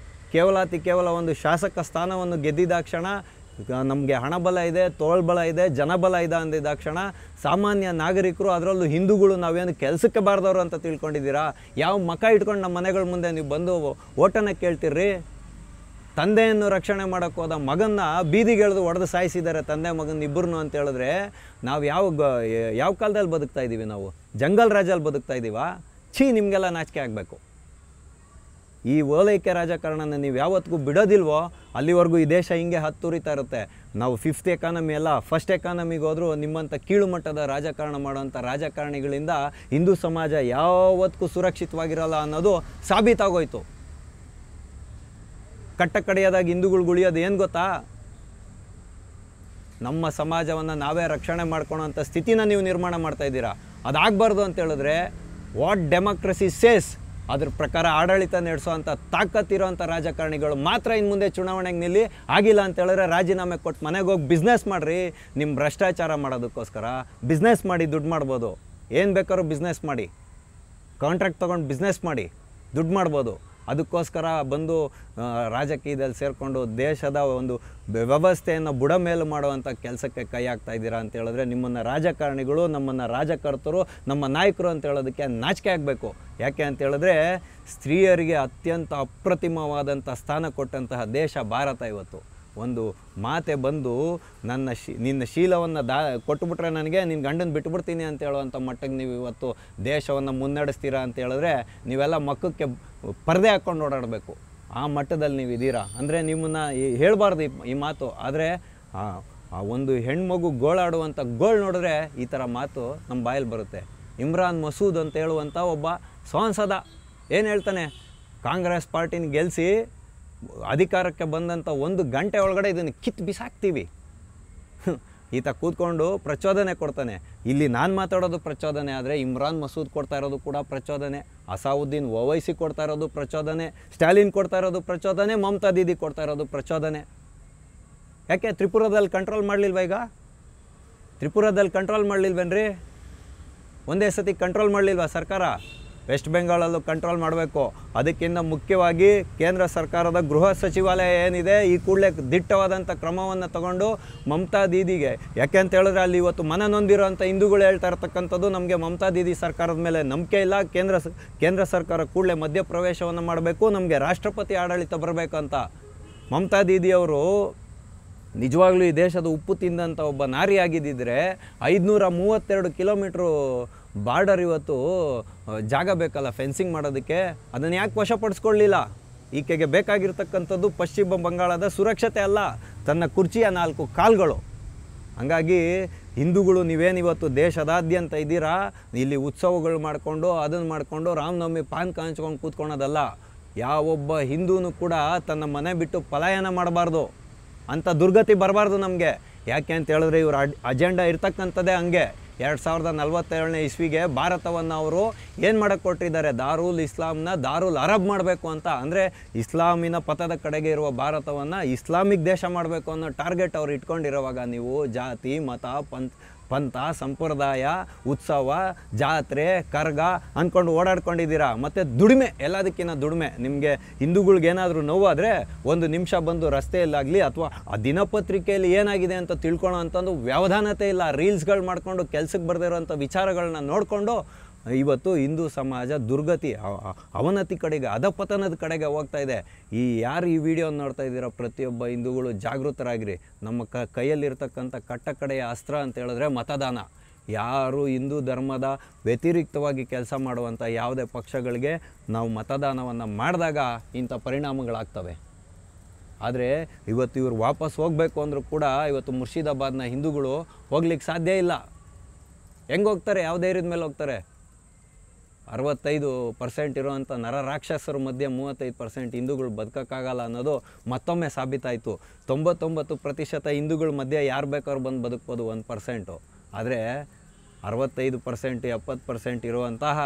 ಕೇವಲ ಒಂದು ಶಾಸಕ ಸ್ಥಾನವನ್ನು ಗೆದ್ದಿದ್ದಾಕ್ಷಣ ನಮಗೆ ಹಣಬಲ ಇದೆ, ತೋಳ್ಬಲ ಇದೆ, ಜನಬಲ ಇದೆ ಅಂದಿದ್ದಾಕ್ಷಣ ಸಾಮಾನ್ಯ ನಾಗರಿಕರು, ಅದರಲ್ಲೂ ಹಿಂದೂಗಳು ನಾವೇನು ಕೆಲಸಕ್ಕೆ ಬಾರ್ದವರು ಅಂತ ತಿಳ್ಕೊಂಡಿದ್ದೀರಾ? ಯಾವ ಮಕ ಇಟ್ಕೊಂಡು ನಮ್ಮ ಮನೆಗಳ ಮುಂದೆ ನೀವು ಬಂದು ಓಟನ್ನು ಕೇಳ್ತೀರ್ರಿ? ತಂದೆಯನ್ನು ರಕ್ಷಣೆ ಮಾಡೋಕ್ಕೆ ಹೋದ ಮಗನ್ನ ಬೀದಿಗೆಳೆದು ಹೊಡೆದು ಸಾಯಿಸಿದ್ದಾರೆ, ತಂದೆ ಮಗನ ಇಬ್ಬರನ್ನು ಅಂತ ಹೇಳಿದ್ರೆ ನಾವು ಯಾವ ಕಾಲದಲ್ಲಿ ಬದುಕ್ತಾ ಇದ್ದೀವಿ? ನಾವು ಜಂಗಲ್ ರಾಜಲ್ಲಿ ಬದುಕ್ತಾ ಇದ್ದೀವಾ? ನಿಮಗೆಲ್ಲ ನಾಚಿಕೆ ಆಗಬೇಕು. ಈ ಓಲೈಕೆ ರಾಜಕಾರಣನ ನೀವು ಯಾವತ್ತಿಗೂ ಬಿಡೋದಿಲ್ವೋ ಅಲ್ಲಿವರೆಗೂ ಈ ದೇಶ ಹಿಂಗೆ ಹತ್ತುರಿತಾ ಇರುತ್ತೆ. ನಾವು 5th ಎಕಾನಮಿ ಅಲ್ಲ, 1st ಎಕಾನಮಿಗೆ ಹೋದರೂ ನಿಮ್ಮಂಥ ಕೀಳು ಮಟ್ಟದ ರಾಜಕಾರಣ ಮಾಡೋವಂಥ ರಾಜಕಾರಣಿಗಳಿಂದ ಹಿಂದೂ ಸಮಾಜ ಯಾವತ್ತಿಗೂ ಸುರಕ್ಷಿತವಾಗಿರಲ್ಲ ಅನ್ನೋದು ಸಾಬೀತಾಗೋಯ್ತು. ಕಟ್ಟಕಡೆಯದಾಗಿ ಹಿಂದೂಗಳು ಉಳಿಯೋದು ಏನು ಗೊತ್ತಾ? ನಮ್ಮ ಸಮಾಜವನ್ನು ನಾವೇ ರಕ್ಷಣೆ ಮಾಡ್ಕೊಳ್ಳೋಂಥ ಸ್ಥಿತಿನ ನೀವು ನಿರ್ಮಾಣ ಮಾಡ್ತಾ ಇದ್ದೀರಾ. ಅದಾಗಬಾರ್ದು ಅಂತ ಹೇಳಿದ್ರೆ ವಾಟ್ ಡೆಮೋಕ್ರಸಿ ಸೇಸ್ ಅದ್ರ ಪ್ರಕಾರ ಆಡಳಿತ ನಡೆಸೋವಂಥ ತಾಕತ್ತಿರೋಂಥ ರಾಜಕಾರಣಿಗಳು ಮಾತ್ರ ಇನ್ನು ಮುಂದೆ ಚುನಾವಣೆಗೆ ನಿಲ್ಲಿ. ಆಗಿಲ್ಲ ಅಂತ ಹೇಳಿದ್ರೆ ರಾಜೀನಾಮೆ ಕೊಟ್ಟು ಮನೆಗೆ ಹೋಗಿ ಬಿಸ್ನೆಸ್ ಮಾಡಿರಿ. ನಿಮ್ಮ ಭ್ರಷ್ಟಾಚಾರ ಮಾಡೋದಕ್ಕೋಸ್ಕರ ಬಿಸ್ನೆಸ್ ಮಾಡಿ ದುಡ್ಡು ಮಾಡ್ಬೋದು. ಏನು ಬೇಕಾದ್ರೂ ಬಿಸ್ನೆಸ್ ಮಾಡಿ, ಕಾಂಟ್ರಾಕ್ಟ್ ತೊಗೊಂಡು ಬಿಸ್ನೆಸ್ ಮಾಡಿ ದುಡ್ಡು ಮಾಡ್ಬೋದು. ಅದಕ್ಕೋಸ್ಕರ ಬಂದು ರಾಜಕೀಯದಲ್ಲಿ ಸೇರಿಕೊಂಡು ದೇಶದ ಒಂದು ವ್ಯವಸ್ಥೆಯನ್ನು ಬುಡಮೇಲು ಮಾಡುವಂಥ ಕೆಲಸಕ್ಕೆ ಕೈ ಹಾಕ್ತಾ ಇದ್ದೀರಾ ಅಂತ ಹೇಳಿದ್ರೆ ನಿಮ್ಮನ್ನು ರಾಜಕಾರಣಿಗಳು, ನಮ್ಮನ್ನು ರಾಜಕರ್ತರು, ನಮ್ಮ ನಾಯಕರು ಅಂತ ಹೇಳೋದಕ್ಕೆ ನಾಚಿಕೆ ಆಗಬೇಕು. ಯಾಕೆ ಅಂತ ಹೇಳಿದ್ರೆ ಸ್ತ್ರೀಯರಿಗೆ ಅತ್ಯಂತ ಅಪ್ರತಿಮವಾದಂಥ ಸ್ಥಾನ ಕೊಟ್ಟಂತಹ ದೇಶ ಭಾರತ. ಇವತ್ತು ಒಂದು ಮಾತೆ ಬಂದು ನಿನ್ನ ಶೀಲವನ್ನು ಕೊಟ್ಟುಬಿಟ್ರೆ ನನಗೆ ನಿನ್ನ ಗಂಡನ ಬಿಟ್ಟುಬಿಡ್ತೀನಿ ಅಂತ ಹೇಳುವಂಥ ಮಟ್ಟಿಗೆ ನೀವು ಇವತ್ತು ದೇಶವನ್ನು ಮುನ್ನಡೆಸ್ತೀರಾ ಅಂತ ಹೇಳಿದ್ರೆ ನೀವೆಲ್ಲ ಮಕ್ಕಕ್ಕೆ ಪರದೆ ಹಾಕ್ಕೊಂಡು ಓಡಾಡಬೇಕು. ಆ ಮಟ್ಟದಲ್ಲಿ ನೀವು ಇದ್ದೀರಾ ಅಂದರೆ ನಿಮ್ಮನ್ನು ಹೇಳಬಾರ್ದು ಈ ಮಾತು. ಆದರೆ ಆ ಒಂದು ಹೆಣ್ಮಗು ಗೋಳಾಡುವಂಥ ಗೋಳು ನೋಡಿದ್ರೆ ಈ ಥರ ಮಾತು ನಮ್ಮ ಬಾಯಲ್ಲಿ ಬರುತ್ತೆ. ಇಮ್ರಾನ್ ಮಸೂದ್ ಅಂತ ಹೇಳುವಂಥ ಒಬ್ಬ ಸಂಸದ ಏನು ಹೇಳ್ತಾನೆ, ಕಾಂಗ್ರೆಸ್ ಪಾರ್ಟಿನ ಗೆಲ್ಲಿಸಿ ಅಧಿಕಾರಕ್ಕೆ ಬಂದಂಥ 1 ಗಂಟೆ ಒಳಗಡೆ ಇದನ್ನು ಕಿತ್ತು ಬಿಸಾಕ್ತೀವಿ. ಈತ ಕೂತ್ಕೊಂಡು ಪ್ರಚೋದನೆ ಕೊಡ್ತಾನೆ. ಇಲ್ಲಿ ನಾನು ಮಾತಾಡೋದು ಪ್ರಚೋದನೆ, ಆದರೆ ಇಮ್ರಾನ್ ಮಸೂದ್ ಕೊಡ್ತಾ ಇರೋದು ಕೂಡ ಪ್ರಚೋದನೆ, ಅಸಾವುದ್ದೀನ್ ಓವೈಸಿ ಕೊಡ್ತಾ ಇರೋದು ಪ್ರಚೋದನೆ, ಸ್ಟಾಲಿನ್ ಕೊಡ್ತಾ ಇರೋದು ಪ್ರಚೋದನೆ, ಮಮತಾ ದೀದಿ ಕೊಡ್ತಾ ಇರೋದು ಪ್ರಚೋದನೆ. ಯಾಕೆ ತ್ರಿಪುರದಲ್ಲಿ ಕಂಟ್ರೋಲ್ ಮಾಡಲಿಲ್ವ? ಈಗ ತ್ರಿಪುರದಲ್ಲಿ ಕಂಟ್ರೋಲ್ ಮಾಡಲಿಲ್ವೇನ್ರಿ? ಒಂದೇ ಸತಿ ಕಂಟ್ರೋಲ್ ಮಾಡಲಿಲ್ವ ಸರ್ಕಾರ? ವೆಸ್ಟ್ ಬೆಂಗಾಳಲ್ಲೂ ಕಂಟ್ರೋಲ್ ಮಾಡಬೇಕು. ಅದಕ್ಕಿಂತ ಮುಖ್ಯವಾಗಿ ಕೇಂದ್ರ ಸರ್ಕಾರದ ಗೃಹ ಸಚಿವಾಲಯ ಏನಿದೆ, ಈ ಕೂಡಲೇ ದಿಟ್ಟವಾದಂಥ ಕ್ರಮವನ್ನು ತಗೊಂಡು ಮಮತಾ ದೀದಿಗೆ, ಯಾಕೆ ಅಂತ ಹೇಳಿದ್ರೆ ಅಲ್ಲಿ ಇವತ್ತು ಮನನೊಂದಿರೋಂಥ ಹಿಂದೂಗಳು ಹೇಳ್ತಾ ಇರ್ತಕ್ಕಂಥದ್ದು ನಮಗೆ ಮಮತಾ ದೀದಿ ಸರ್ಕಾರದ ಮೇಲೆ ನಂಬಿಕೆ ಇಲ್ಲ, ಕೇಂದ್ರ ಸರ್ಕಾರ ಕೂಡಲೇ ಮಧ್ಯಪ್ರವೇಶವನ್ನು ಮಾಡಬೇಕು, ನಮಗೆ ರಾಷ್ಟ್ರಪತಿ ಆಡಳಿತ ಬರಬೇಕಂತ. ಮಮತಾ ದೀದಿಯವರು ನಿಜವಾಗ್ಲೂ ಈ ದೇಶದ ಉಪ್ಪು ತಿಂದಂಥ ಒಬ್ಬ ನಾರಿಯಾಗಿದ್ದಿದ್ರೆ 532 ಕಿಲೋಮೀಟ್ರು ಬಾರ್ಡರ್ ಇವತ್ತು ಜಾಗ ಬೇಕಲ್ಲ ಫೆನ್ಸಿಂಗ್ ಮಾಡೋದಕ್ಕೆ, ಅದನ್ನು ಯಾಕೆ ವಶಪಡಿಸ್ಕೊಳ್ಳಲಿಲ್ಲ? ಈಕೆಗೆ ಬೇಕಾಗಿರ್ತಕ್ಕಂಥದ್ದು ಪಶ್ಚಿಮ ಬಂಗಾಳದ ಸುರಕ್ಷತೆ ಅಲ್ಲ, ತನ್ನ ಕುರ್ಚಿಯ 4 ಕಾಲ್ಗಳು. ಹಂಗಾಗಿ ಹಿಂದೂಗಳು ನೀವೇನಿವತ್ತು ದೇಶದಾದ್ಯಂತ ಇದ್ದೀರಾ, ಇಲ್ಲಿ ಉತ್ಸವಗಳು ಮಾಡಿಕೊಂಡು ಅದನ್ನು ಮಾಡಿಕೊಂಡು ರಾಮನವಮಿ ಪಾನ್ ಕಾಂಚ್ಕೊಂಡು ಕೂತ್ಕೊಳೋದಲ್ಲ. ಯಾವೊಬ್ಬ ಹಿಂದೂನು ಕೂಡ ತನ್ನ ಮನೆ ಬಿಟ್ಟು ಪಲಾಯನ ಮಾಡಬಾರ್ದು, ಅಂಥ ದುರ್ಗತಿ ಬರಬಾರ್ದು ನಮಗೆ. ಯಾಕೆ ಅಂತ ಹೇಳಿದ್ರೆ ಇವ್ರ ಅಜೆಂಡಾ ಇರ್ತಕ್ಕಂಥದ್ದೇ ಹಂಗೆ. 2047ನೇ ಇಸ್ವಿಗೆ ಭಾರತವನ್ನು ಅವರು ಏನು ಮಾಡೋಕ್ಕೆ ಕೊಟ್ಟಿದ್ದಾರೆ, ದಾರುಲ್ ಇಸ್ಲಾಂನ ದಾರುಲ್ ಅರಬ್ ಮಾಡಬೇಕು ಅಂತ. ಅಂದರೆ ಇಸ್ಲಾಮಿನ ಪಥದ ಕಡೆಗೆ ಇರುವ ಭಾರತವನ್ನು ಇಸ್ಲಾಮಿಕ್ ದೇಶ ಮಾಡಬೇಕು ಅನ್ನೋ ಟಾರ್ಗೆಟ್ ಅವ್ರು ಇಟ್ಕೊಂಡಿರೋವಾಗ ನೀವು ಜಾತಿ, ಮತ, ಪಂಥ, ಸಂಪ್ರದಾಯ, ಉತ್ಸವ, ಜಾತ್ರೆ, ಕರ್ಗ ಅಂದ್ಕೊಂಡು ಓಡಾಡ್ಕೊಂಡಿದ್ದೀರಾ. ಮತ್ತು ದುಡಿಮೆ, ಎಲ್ಲದಕ್ಕಿಂತ ದುಡಿಮೆ. ನಿಮಗೆ ಹಿಂದೂಗಳಿಗೇನಾದರೂ ನೋವಾದರೆ 1 ನಿಮಿಷ ಬಂದು ರಸ್ತೆಯಲ್ಲಾಗಲಿ ಅಥವಾ ಆ ದಿನಪತ್ರಿಕೆಯಲ್ಲಿ ಏನಾಗಿದೆ ಅಂತ ತಿಳ್ಕೊಳ್ಳೋ ಅಂಥದ್ದು ವ್ಯವಧಾನತೆ ಇಲ್ಲ. ರೀಲ್ಸ್ಗಳು ಮಾಡಿಕೊಂಡು ಕೆಲಸಕ್ಕೆ ಬರೆದಿರೋಂಥ ವಿಚಾರಗಳನ್ನ ನೋಡಿಕೊಂಡು ಇವತ್ತು ಹಿಂದೂ ಸಮಾಜ ದುರ್ಗತಿ, ಅವನತಿ ಕಡೆಗೆ, ಅಧಪತನದ ಕಡೆಗೆ ಹೋಗ್ತಾ ಇದೆ. ಯಾರು ಈ ವಿಡಿಯೋ ನೋಡ್ತಾ ಇದ್ದೀರೋ ಪ್ರತಿಯೊಬ್ಬ ಹಿಂದೂಗಳು ಜಾಗೃತರಾಗಿರಿ. ನಮ್ಮ ಕೈಯಲ್ಲಿರ್ತಕ್ಕಂಥ ಕಟ್ಟಕಡೆಯ ಅಸ್ತ್ರ ಅಂತ ಹೇಳಿದ್ರೆ ಮತದಾನ. ಯಾರು ಹಿಂದೂ ಧರ್ಮದ ವ್ಯತಿರಿಕ್ತವಾಗಿ ಕೆಲಸ ಮಾಡುವಂಥ ಯಾವುದೇ ಪಕ್ಷಗಳಿಗೆ ನಾವು ಮತದಾನವನ್ನು ಮಾಡಿದಾಗ ಇಂಥ ಪರಿಣಾಮಗಳಾಗ್ತವೆ. ಆದರೆ ಇವತ್ತು ಇವರು ವಾಪಸ್ ಹೋಗಬೇಕು ಅಂದರೂ ಕೂಡ ಇವತ್ತು ಮುರ್ಷಿದಾಬಾದ್ನ ಹಿಂದೂಗಳು ಹೋಗ್ಲಿಕ್ಕೆ ಸಾಧ್ಯ ಇಲ್ಲ. ಹೆಂಗೆ ಹೋಗ್ತಾರೆ? ಯಾವ ಧೈರ್ಯದ ಮೇಲೆ ಹೋಗ್ತಾರೆ? 65% ಇರುವಂಥ ನರರಾಕ್ಷಸರ ಮಧ್ಯೆ 35% ಹಿಂದೂಗಳು ಬದುಕೋಕ್ಕಾಗಲ್ಲ ಅನ್ನೋದು ಮತ್ತೊಮ್ಮೆ ಸಾಬೀತಾಯಿತು. 99% ಹಿಂದೂಗಳ ಮಧ್ಯೆ ಯಾರು ಬೇಕಾದ್ರೂ ಬಂದು ಬದುಕ್ಬೋದು 1%. ಆದರೆ 65% 70% ಇರುವಂತಹ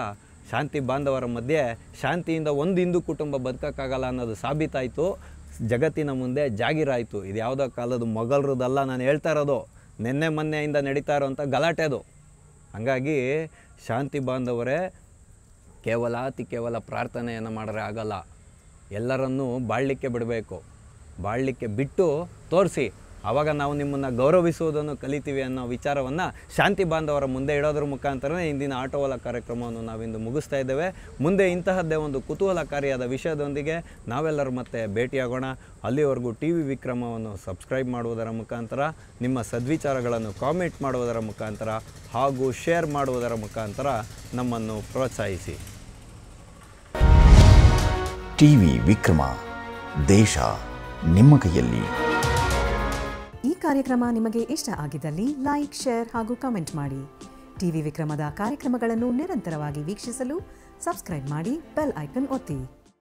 ಶಾಂತಿ ಬಾಂಧವರ ಮಧ್ಯೆ ಶಾಂತಿಯಿಂದ ಒಂದು ಹಿಂದೂ ಕುಟುಂಬ ಬದುಕೋಕ್ಕಾಗಲ್ಲ ಅನ್ನೋದು ಸಾಬೀತಾಯಿತು. ಜಗತ್ತಿನ ಮುಂದೆ ಜಾಗೀರಾಯಿತು. ಇದು ಯಾವುದೋ ಕಾಲದ ಮೊಘಲರದಲ್ಲ ನಾನು ಹೇಳ್ತಾ ಇರೋದು, ನಿನ್ನೆ ಮೊನ್ನೆಯಿಂದ ನಡೀತಾ ಇರೋವಂಥ ಗಲಾಟೆದು. ಹಾಗಾಗಿ ಶಾಂತಿ ಬಾಂಧವರೇ, ಕೇವಲ ಪ್ರಾರ್ಥನೆಯನ್ನು ಮಾಡಿದ್ರೆ ಆಗಲ್ಲ. ಎಲ್ಲರನ್ನೂ ಬಾಳಲಿಕ್ಕೆ ಬಿಡಬೇಕು. ಬಾಳಲಿಕ್ಕೆ ಬಿಟ್ಟು ತೋರಿಸಿ, ಆವಾಗ ನಾವು ನಿಮ್ಮನ್ನು ಗೌರವಿಸುವುದನ್ನು ಕಲಿತೀವಿ ಅನ್ನೋ ವಿಚಾರವನ್ನು ಶಾಂತಿ ಬಾಂಧವರ ಮುಂದೆ ಇಡೋದ್ರ ಮುಖಾಂತರನೇ ಇಂದಿನ ಆಟೋವಾಲ ಕಾರ್ಯಕ್ರಮವನ್ನು ನಾವಿಂದು ಮುಗಿಸ್ತಾ ಇದ್ದೇವೆ. ಮುಂದೆ ಇಂತಹದ್ದೇ ಒಂದು ಕುತೂಹಲಕಾರಿಯಾದ ವಿಷಯದೊಂದಿಗೆ ನಾವೆಲ್ಲರೂ ಮತ್ತೆ ಭೇಟಿಯಾಗೋಣ. ಅಲ್ಲಿವರೆಗೂ TV ವಿಕ್ರಮವನ್ನು ಸಬ್ಸ್ಕ್ರೈಬ್ ಮಾಡುವುದರ ಮುಖಾಂತರ, ನಿಮ್ಮ ಸದ್ವಿಚಾರಗಳನ್ನು ಕಾಮೆಂಟ್ ಮಾಡುವುದರ ಮುಖಾಂತರ ಹಾಗೂ ಶೇರ್ ಮಾಡುವುದರ ಮುಖಾಂತರ ನಮ್ಮನ್ನು ಪ್ರೋತ್ಸಾಹಿಸಿ. TV ವಿಕ್ರಮ, ದೇಶ ನಿಮ್ಮ ಕೈಯಲ್ಲಿ. ಈ ಕಾರ್ಯಕ್ರಮ ನಿಮಗೆ ಇಷ್ಟ ಆಗಿದ್ದಲ್ಲಿ ಲೈಕ್, ಶೇರ್ ಹಾಗೂ ಕಮೆಂಟ್ ಮಾಡಿ. TV ವಿಕ್ರಮದ ಕಾರ್ಯಕ್ರಮಗಳನ್ನು ನಿರಂತರವಾಗಿ ವೀಕ್ಷಿಸಲು ಸಬ್ಸ್ಕ್ರೈಬ್ ಮಾಡಿ, ಬೆಲ್ ಐಕನ್ ಒತ್ತಿ.